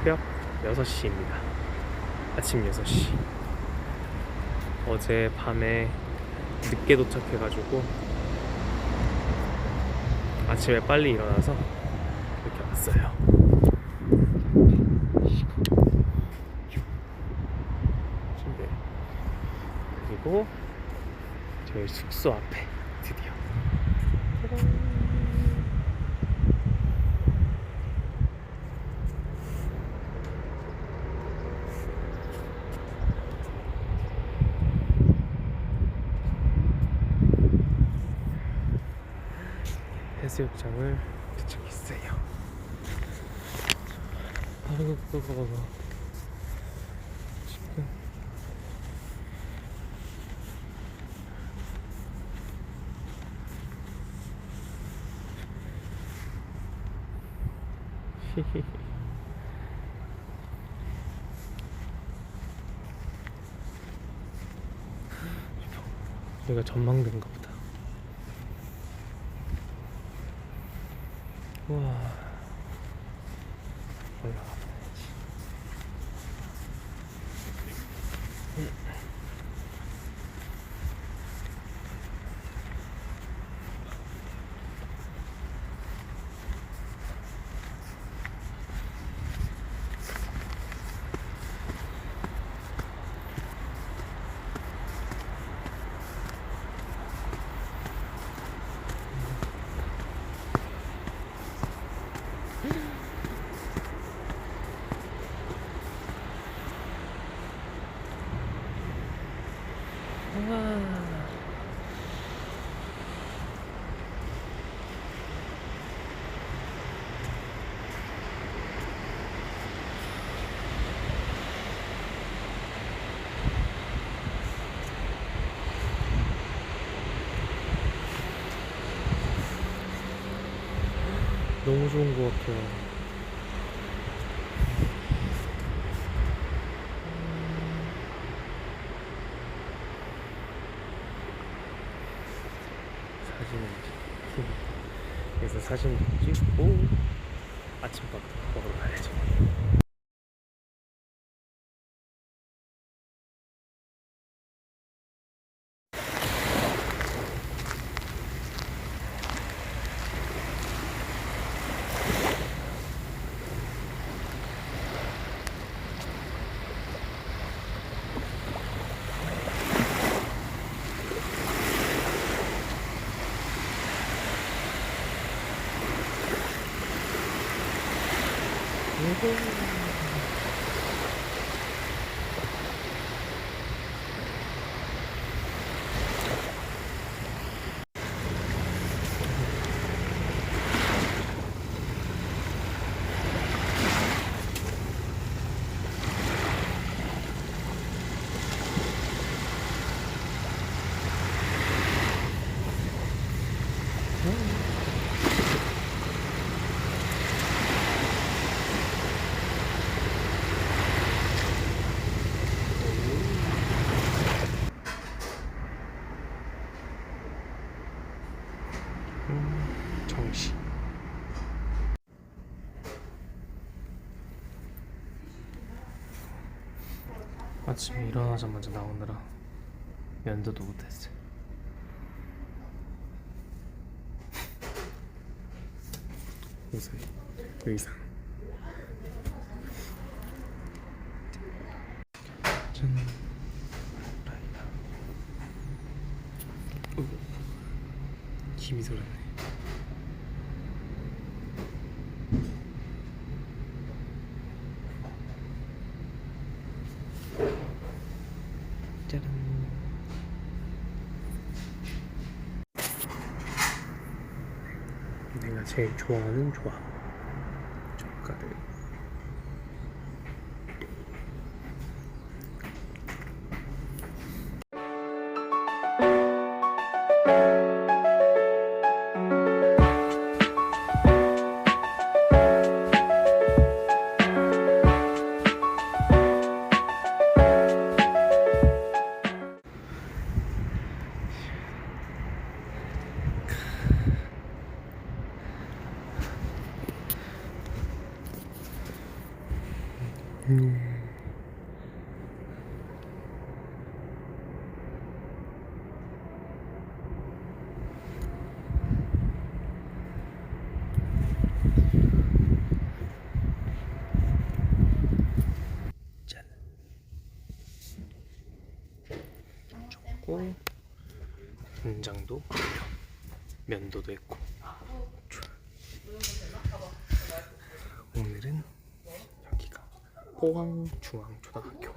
새벽 6시입니다. 아침 6시. 어제 밤에 늦게 도착해가지고 아침에 빨리 일어나서 이렇게 왔어요. 침대. 그리고 저희 숙소 앞에 드디어 짜란. 해수욕장을 도착했어요. 아이고 뜨거워. 지금 여기가 전망대인가 보다. 우와, 올라가 봐야지. 우와. 너무 좋은 것 같아요. 그래서 사진 찍고 아침밥 먹으러 가야죠. 정시. 아침에 일어나자마자 나오느라 면도도 못했어요. 의상. 짠. 라이다. 김이 돌았네. 짜란. 내가 제일 좋아하는 조합. 젓가락. 있고 된장도 면도도 있고. 오늘은 여기가 포항중앙초등학교.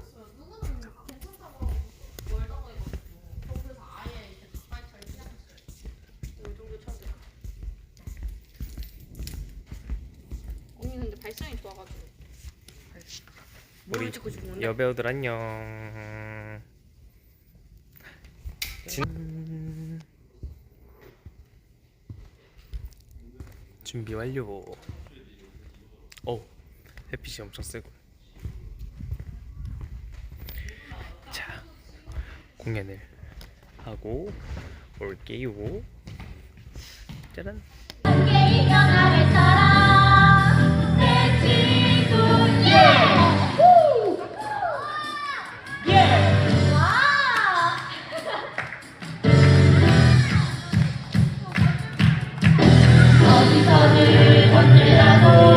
언니 근데 발성이 좋아가지고. 우리 여배우들 안녕. 준비 완료. 햇빛이 엄청 세고. 자, 공연을 하고 올게요. 짜란. 어디서든 언제라도